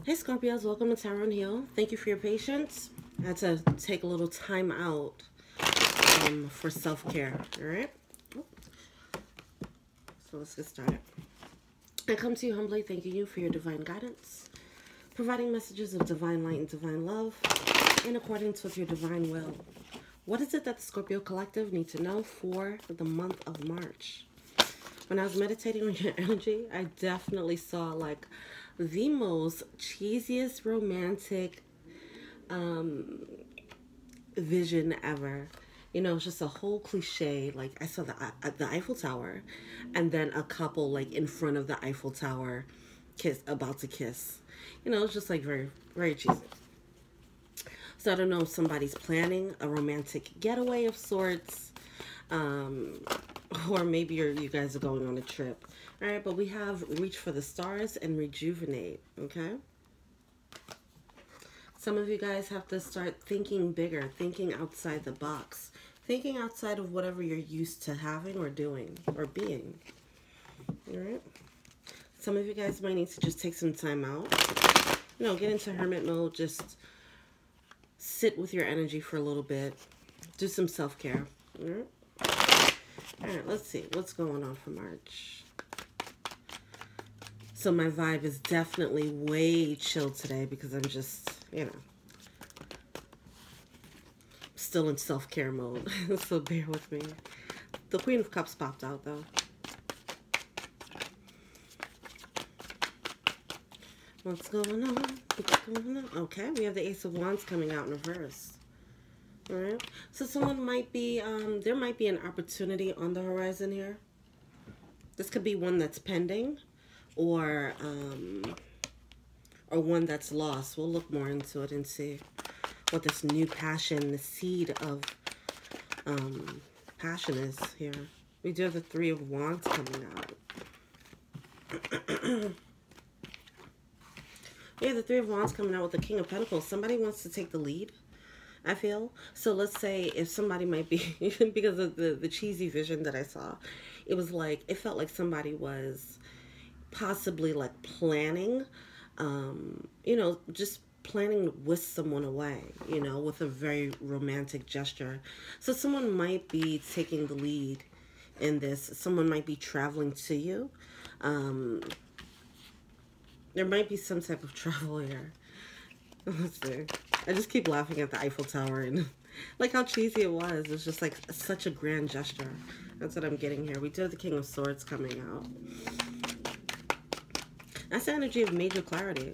Hey Scorpios, welcome to Tarot and Heal. Thank you for your patience. I had to take a little time out for self-care, alright? So let's get started. I come to you humbly thanking you for your divine guidance, providing messages of divine light and divine love in accordance with your divine will. What is it that the Scorpio Collective need to know for the month of March? When I was meditating on your energy, I definitely saw like the most cheesiest romantic vision ever. You know, it's just a whole cliche. Like I saw the Eiffel Tower, and then a couple like in front of the Eiffel Tower, about to kiss. You know, it's just like very, very cheesy. So I don't know if somebody's planning a romantic getaway of sorts, or maybe you guys are going on a trip. All right, but we have reach for the stars and rejuvenate, okay? Some of you guys have to start thinking bigger, thinking outside the box, thinking outside of whatever you're used to having or doing or being, all right? Some of you guys might need to just take some time out, you know, get into hermit mode, just sit with your energy for a little bit, do some self-care, all right? All right, let's see what's going on for March. So my vibe is definitely way chill today because I'm just, you know, still in self-care mode. So bear with me. The Queen of Cups popped out though. What's going on? What's going on? Okay, we have the Ace of Wands coming out in reverse. All right. So someone might be, there might be an opportunity on the horizon here. This could be one that's pending, or one that's lost. We'll look more into it and see what this new passion, the seed of passion is here. We do have the Three of Wands coming out. We have the Three of Wands coming out with the King of Pentacles. Somebody wants to take the lead, I feel. So let's say if somebody might be, even because of the cheesy vision that I saw, it was like, it felt like somebody was possibly like planning, you know, just planning to whisk someone away, you know, with a very romantic gesture. So someone might be taking the lead in this. Someone might be traveling to you. There might be some type of travel here. Let's see. I just keep laughing at the Eiffel Tower and like how cheesy it was. It's just like such a grand gesture. That's what I'm getting here. We do have the King of Swords coming out. That's the energy of major clarity.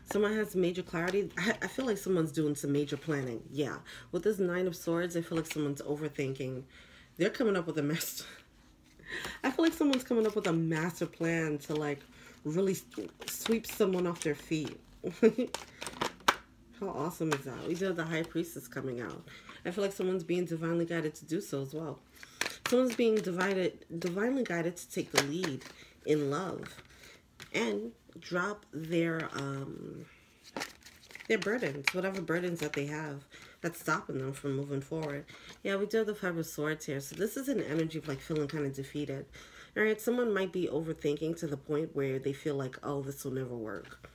Someone has major clarity. I feel like someone's doing some major planning. Yeah. With this Nine of Swords, I feel like someone's overthinking. They're coming up with a master. I feel like someone's coming up with a master plan to like really sweep someone off their feet. How awesome is that? We do have the High Priestess coming out. I feel like someone's being divinely guided to do so as well. Someone's being divinely guided to take the lead in love and drop their burdens, whatever burdens that they have that's stopping them from moving forward. Yeah, we do have the Five of Swords here. So this is an energy of like feeling kind of defeated. All right, someone might be overthinking to the point where they feel like, oh, this will never work.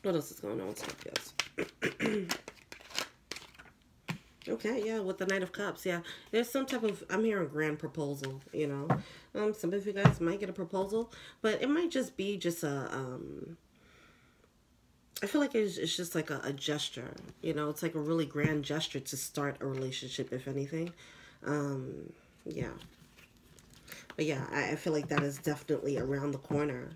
What else is going on with Scorpios? Okay, yeah, with the Knight of Cups, yeah. There's some type of, I'm hearing grand proposal, you know. Some of you guys might get a proposal, but it might just be just a, I feel like it's just like a gesture, you know. It's like a really grand gesture to start a relationship, if anything. Yeah. But yeah, I feel like that is definitely around the corner.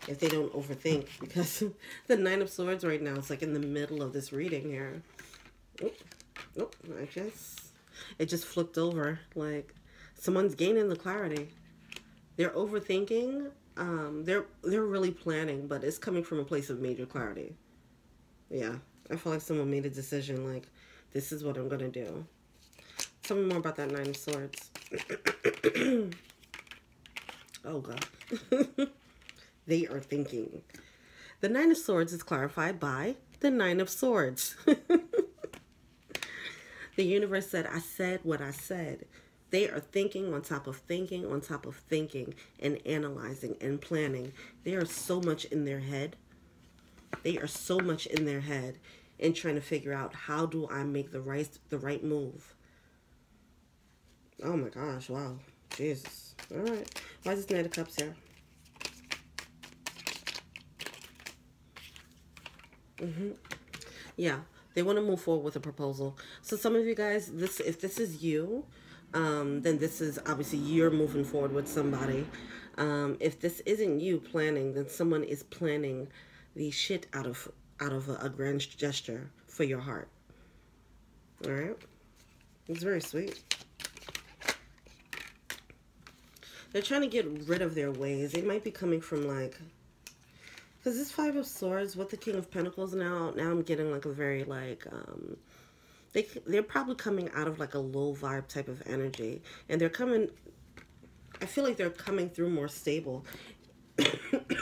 If they don't overthink, because the Nine of Swords right now is like in the middle of this reading here. Oh, it just flipped over. Like someone's gaining the clarity. They're overthinking. They're really planning, but it's coming from a place of major clarity. Yeah, I feel like someone made a decision. Like, this is what I'm gonna do. Tell me more about that Nine of Swords. Oh God. They are thinking. The Nine of Swords is clarified by the Nine of Swords. The universe said, I said what I said. They are thinking on top of thinking on top of thinking and analyzing and planning. They are so much in their head. They are so much in their head and trying to figure out, how do I make the right move? Oh my gosh, wow. Jesus. All right. Why is this Knight of Cups here? Yeah, they want to move forward with a proposal. So some of you guys, if this is you, then this is obviously you're moving forward with somebody. If this isn't you planning, then someone is planning the shit out of a grand gesture for your heart. All right, it's very sweet. They're trying to get rid of their ways. They might be coming from like, because this Five of Swords with the King of Pentacles now I'm getting like a very like they're probably coming out of like a low vibe type of energy, and they're coming, I feel like they're coming through more stable.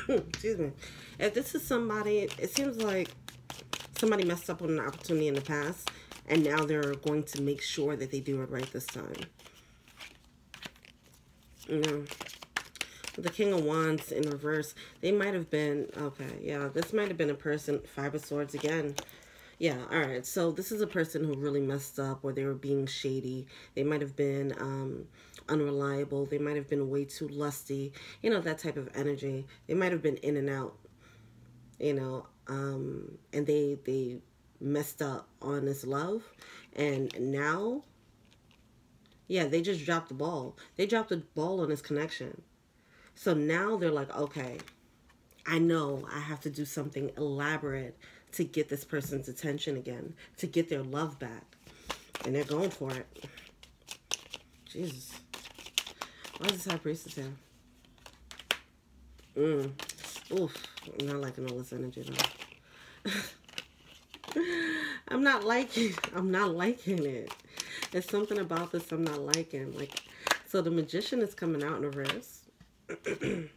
Excuse me. If this is somebody, it seems like somebody messed up on an opportunity in the past, and now they're going to make sure that they do it right this time. You know, the King of Wands in reverse, they might have been, okay, yeah, this might have been a person, Five of Swords again. Yeah, all right, so this is a person who really messed up, or they were being shady. They might have been unreliable. They might have been way too lusty, you know, that type of energy. They might have been in and out, you know, and they messed up on this love, and now, yeah, they just dropped the ball. They dropped the ball on this connection. So now they're like, okay, I know I have to do something elaborate to get this person's attention again, to get their love back. And they're going for it. Jesus. Why is this High Priestess here? Oof. I'm not liking all this energy though. I'm not liking it. There's something about this I'm not liking. Like, so the Magician is coming out in reverse. I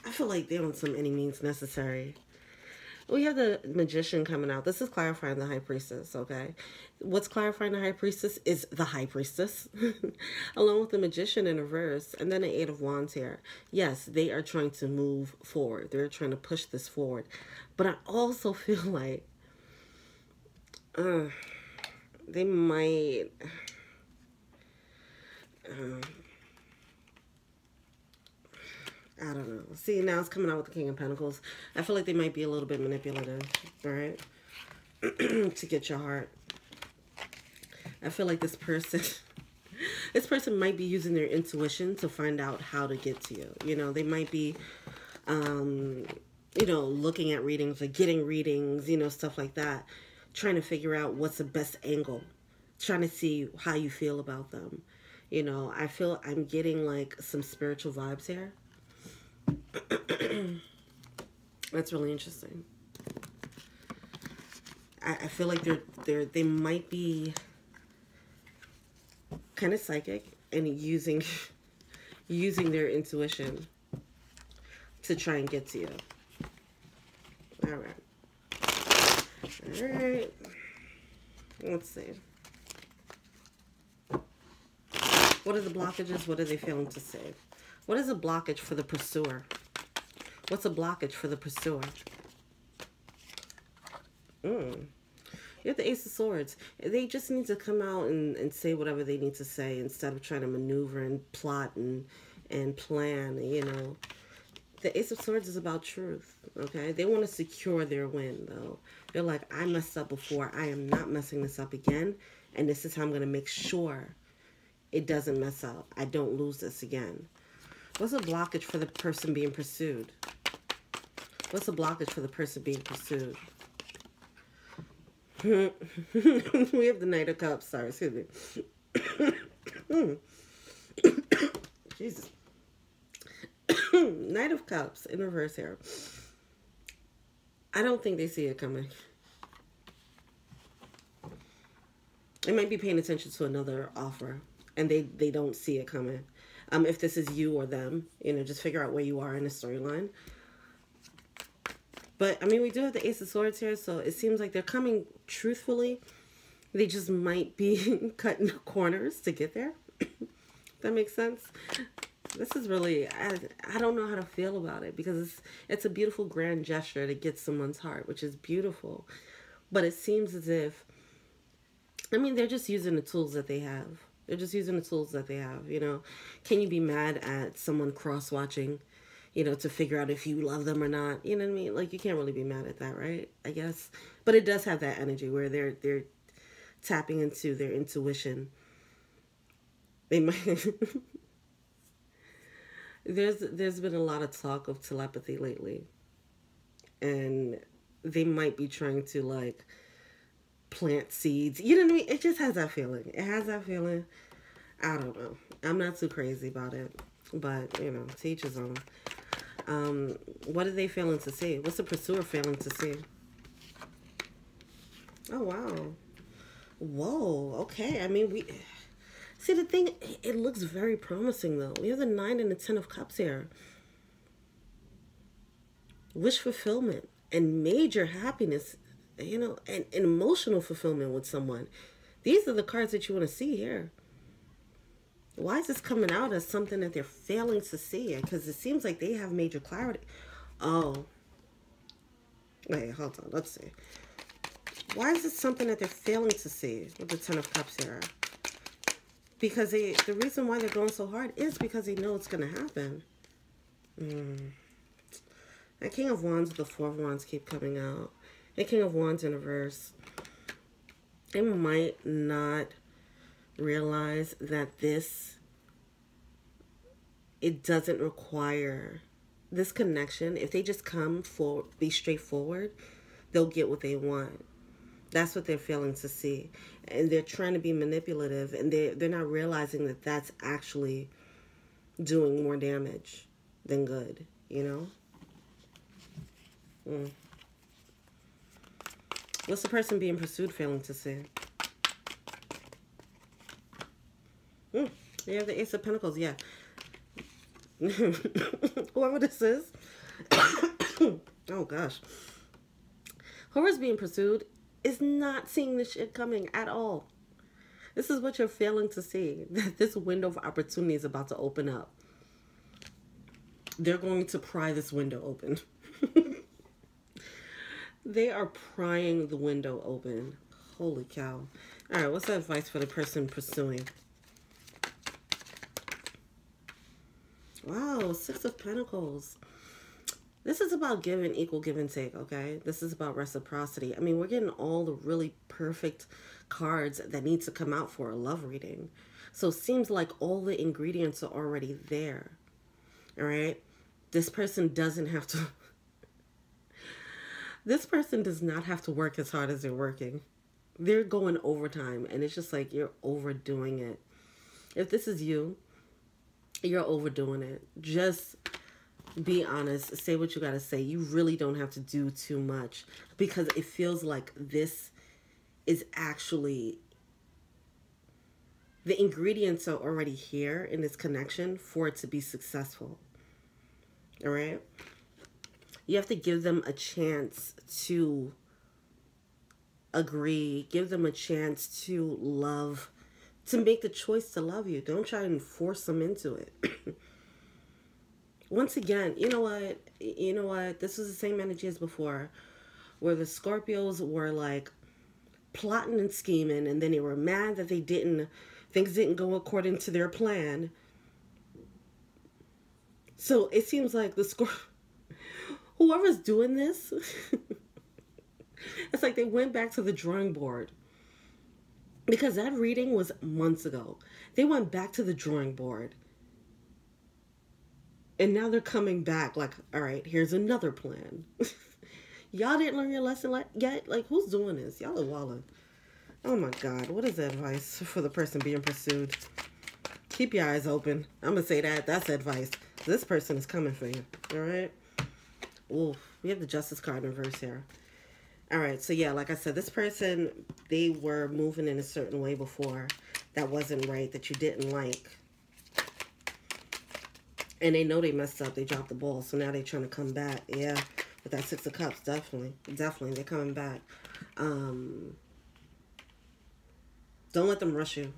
feel like they're on some any means necessary. We have the Magician coming out. This is clarifying the High Priestess, okay? What's clarifying the High Priestess is the High Priestess, along with the Magician in reverse, and then the Eight of Wands here. Yes, they are trying to move forward. They're trying to push this forward. But I also feel like they might... I don't know. See, now it's coming out with the King of Pentacles. I feel like they might be a little bit manipulative, all right? To get your heart. I feel like this person might be using their intuition to find out how to get to you. You know, they might be, you know, looking at readings or getting readings, you know, stuff like that. Trying to figure out what's the best angle. Trying to see how you feel about them. You know, I feel I'm getting like some spiritual vibes here. That's really interesting. I feel like they might be kind of psychic and using their intuition to try and get to you. All right. Let's see. What are the blockages? What are they failing to say? What is a blockage for the pursuer? What's a blockage for the pursuer? You have the Ace of Swords. They just need to come out and say whatever they need to say instead of trying to maneuver and plot and plan, you know. The Ace of Swords is about truth, okay? They want to secure their win, though. They're like, I messed up before. I am not messing this up again, and this is how I'm going to make sure it doesn't mess up. I don't lose this again. What's a blockage for the person being pursued? What's a blockage for the person being pursued? We have the Knight of Cups. Sorry, excuse me. Jesus. Knight of Cups in reverse here. I don't think they see it coming. They might be paying attention to another offer, and they don't see it coming. If this is you or them, you know, just figure out where you are in the storyline. But, I mean, we do have the Ace of Swords here, so it seems like they're coming truthfully, They just might be cutting corners to get there. That makes sense. This is really, I don't know how to feel about it, because it's a beautiful grand gesture to get someone's heart, which is beautiful. But it seems as if, I mean, they're just using the tools that they have. They're just using the tools that they have, you know. Can you be mad at someone cross-watching, you know, to figure out if you love them or not? You know what I mean? Like, you can't really be mad at that, right? I guess. But it does have that energy where they're tapping into their intuition. They might... There's been a lot of talk of telepathy lately. And they might be trying to, like, plant seeds. You know what I mean? It just has that feeling. It has that feeling. I don't know. I'm not too crazy about it. But, you know, to each his own. What are they failing to see? What's the pursuer failing to see? Oh, wow. Whoa. Okay. I mean, we... See, the thing, it looks very promising, though. We have the 9 and the 10 of Cups here. Wish fulfillment and major happiness, you know, and emotional fulfillment with someone. These are the cards that you want to see here. Why is this coming out as something that they're failing to see? Because it seems like they have major clarity. Oh. Wait, hold on. Let's see. Why is this something that they're failing to see with the 10 of Cups here? Because the reason why they're going so hard is because they know it's going to happen. The King of Wands, the 4 of Wands keep coming out. The King of Wands in reverse. They might not realize that it doesn't require this connection. If they just come for, be straightforward, they'll get what they want. That's what they're failing to see. And they're trying to be manipulative, and they're not realizing that that's actually doing more damage than good, you know? What's the person being pursued failing to see? You have the Ace of Pentacles, yeah. Whoever this is. Oh, gosh. Whoever's being pursued is not seeing this shit coming at all. This is what you're failing to see. That this window of opportunity is about to open up. They're going to pry this window open. They are prying the window open. Holy cow. All right, what's the advice for the person pursuing? Wow, 6 of Pentacles. This is about equal give and take, okay? This is about reciprocity. I mean, we're getting all the really perfect cards that need to come out for a love reading. So it seems like all the ingredients are already there, all right? This person doesn't have to... This person does not have to work as hard as they're working. They're going overtime, and it's just like you're overdoing it. If this is you, you're overdoing it. Just... be honest, say what you gotta say. You really don't have to do too much, because it feels like this is actually, the ingredients are already here in this connection for it to be successful. All right? You have to give them a chance to agree, give them a chance to love, to make the choice to love you. Don't try and force them into it. Once again, you know what? You know what? This was the same energy as before, where the Scorpios were like plotting and scheming, and then they were mad that things didn't go according to their plan. So it seems like whoever's doing this, it's like they went back to the drawing board. Because that reading was months ago. They went back to the drawing board. And now they're coming back like, all right, here's another plan. Y'all didn't learn your lesson yet? Like, who's doing this? Y'all are wilding. Oh, my God. What is the advice for the person being pursued? Keep your eyes open. I'm going to say that. That's advice. This person is coming for you. All right? Ooh, we have the Justice card in reverse here. All right. So, yeah, like I said, this person, they were moving in a certain way before that wasn't right, that you didn't like. And they know they messed up. They dropped the ball. So now they're trying to come back. Yeah. With that 6 of Cups, definitely. Definitely. They're coming back. Don't let them rush you.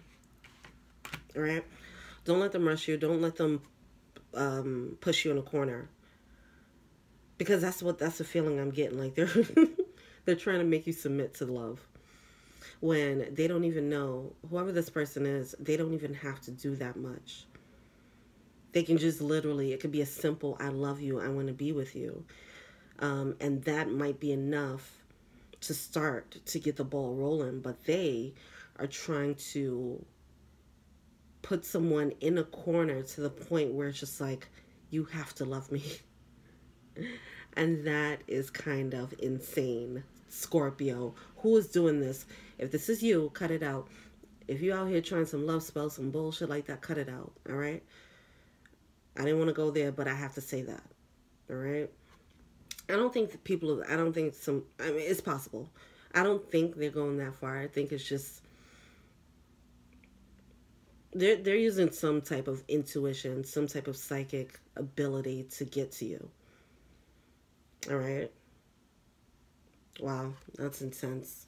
All right? Don't let them rush you. Don't let them push you in a corner. Because that's the feeling I'm getting. Like they're trying to make you submit to love. When they don't even know, whoever this person is, they don't even have to do that much. They can just literally, it could be a simple, I love you, I want to be with you. And that might be enough to start to get the ball rolling. But they are trying to put someone in a corner to the point where it's just like, you have to love me. And that is kind of insane. Scorpio, who is doing this? If this is you, cut it out. If you out here trying some love spells, some bullshit like that, cut it out. All right? I didn't want to go there, but I have to say that. All right? I don't think I mean, it's possible. I don't think they're going that far. I think it's just, they're using some type of intuition, some type of psychic ability to get to you. All right? Wow, that's intense.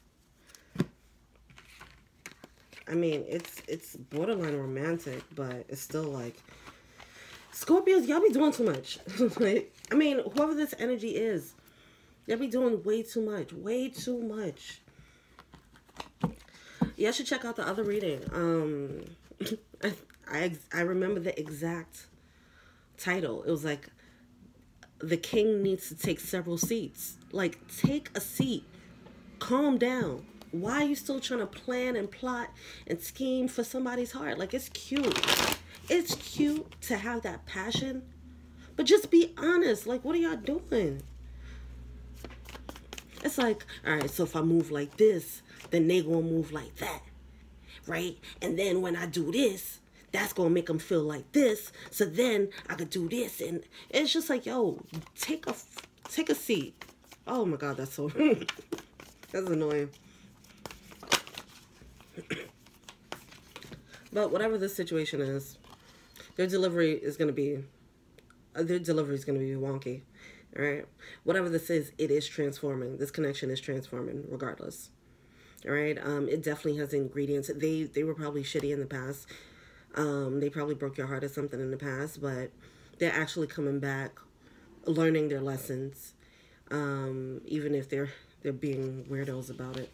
I mean, it's borderline romantic, but it's still like, Scorpios, y'all be doing too much. Like, I mean, whoever this energy is, y'all be doing way too much. Way too much. Y'all should check out the other reading. I remember the exact title. It was like, the king needs to take several seats. Like, take a seat. Calm down. Why are you still trying to plan and plot and scheme for somebody's heart? Like, it's cute. It's cute to have that passion. But just be honest. Like, what are y'all doing? It's like, all right, so if I move like this, then they gonna move like that. Right? And then when I do this, that's going to make them feel like this. So then I could do this. And it's just like, yo, take a seat. Oh my God, that's so, that's annoying. But whatever the situation is, their delivery is going to be wonky. All right. Whatever this is, it is transforming. This connection is transforming regardless. All right. It definitely has ingredients. They were probably shitty in the past. They probably broke your heart or something in the past, but they're actually coming back, learning their lessons, even if they're being weirdos about it.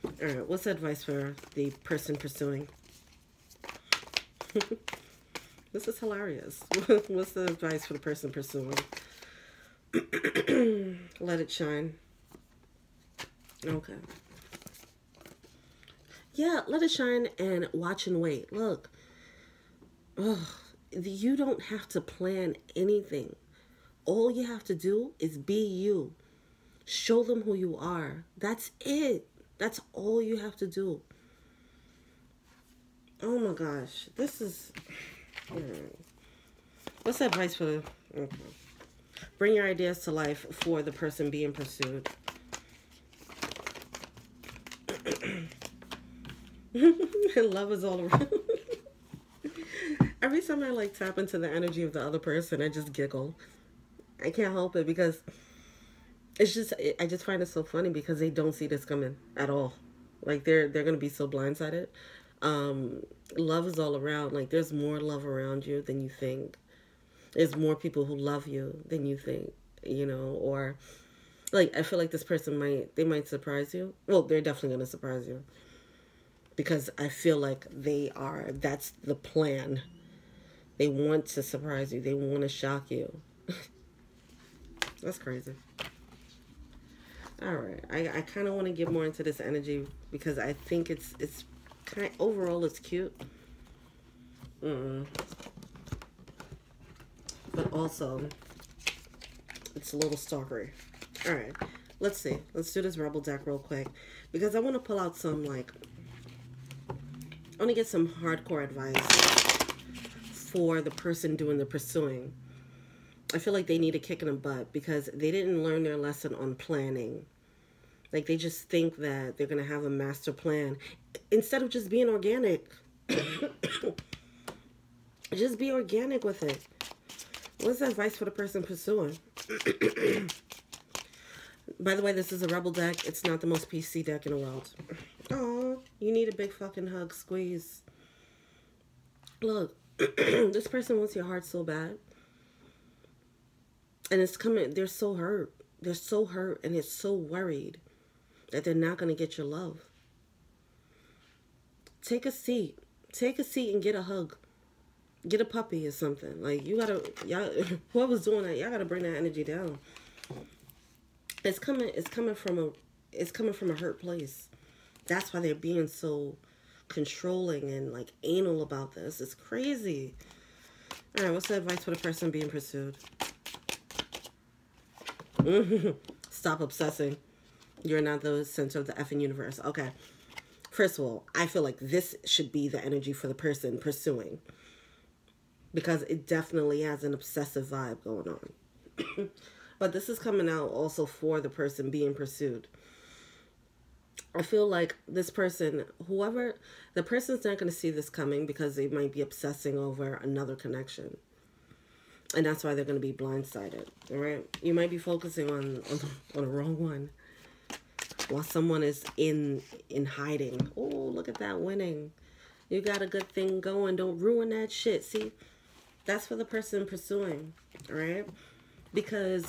All right, what's the advice for the person pursuing? This is hilarious. What's the advice for the person pursuing? Let it shine. Okay. Yeah, let it shine and watch and wait. Look. Ugh, you don't have to plan anything. All you have to do is be you. Show them who you are. That's it. That's all you have to do. Oh my gosh. This is... What's the advice for the... Okay. Bring your ideas to life for the person being pursued. Love is all around. Every time I like tap into the energy of the other person, I just giggle. I can't help it because it's just, I just find it so funny because they don't see this coming at all. Like they're going to be so blindsided. Love is all around. Like there's more love around you than you think. There's more people who love you than you think, you know, or like, I feel like this person might surprise you. Well, they're definitely going to surprise you because I feel like that's the plan. They want to surprise you. They want to shock you. That's crazy. All right. I kind of want to get more into this energy because I think it's kind of, overall it's cute. But also it's a little stalkery. All right. Let's see. Let's do this Rebel deck real quick because I want to pull out some I want to get some hardcore advice for the person doing the pursuing. I feel like they need a kick in the butt because they didn't learn their lesson on planning. Like they just think that they're going to have a master plan instead of just being organic. Just be organic with it. What's the advice for the person pursuing? By the way, this is a Rebel deck. It's not the most PC deck in the world. Oh, You need a big fucking hug, squeeze. Look, this person wants your heart so bad. And it's coming, they're so hurt. They're so hurt and it's so worried that they're not going to get your love. Take a seat. Take a seat and get a hug. Get a puppy or something. Like, you gotta, y'all, whoever's doing that, y'all gotta bring that energy down. It's coming from a hurt place. That's why they're being so controlling and like anal about this. It's crazy. All right, what's the advice for the person being pursued? Stop obsessing. You're not the center of the effing universe. Okay. First of all, I feel like this should be the energy for the person pursuing, because it definitely has an obsessive vibe going on. But this is coming out also for the person being pursued. I feel like this person, the person's not going to see this coming because they might be obsessing over another connection. And that's why they're going to be blindsided. All right? You might be focusing on the wrong one while someone is in hiding. Oh, look at that winning. You got a good thing going. Don't ruin that shit. See? That's for the person pursuing. All right? Because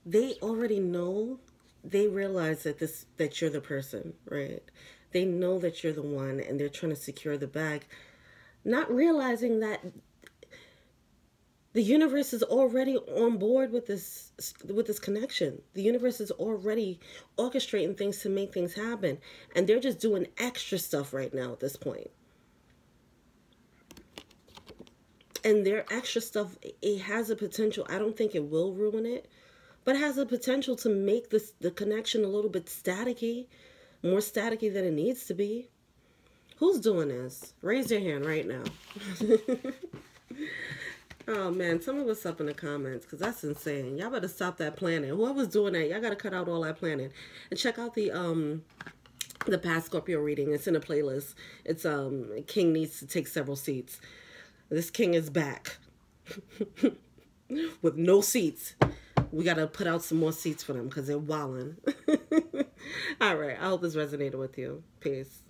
they already know, they realize that you're the person, right? They know that you're the one and they're trying to secure the bag. Not realizing that the universe is already on board with this connection. The universe is already orchestrating things to make things happen. And they're just doing extra stuff right now at this point. And their extra stuff, it has a potential. I don't think it will ruin it, but it has a potential to make the connection a little bit staticky, more staticky than it needs to be. Who's doing this? Raise your hand right now. Oh, man, tell me what's up in the comments, because that's insane. Y'all better stop that planning. Whoever's doing that, y'all got to cut out all that planning. And check out the past Scorpio reading. It's in a playlist. It's King Needs to Take Several Seats. This king is back. With no seats. We got to put out some more seats for them because they're wilding. All right. I hope this resonated with you. Peace.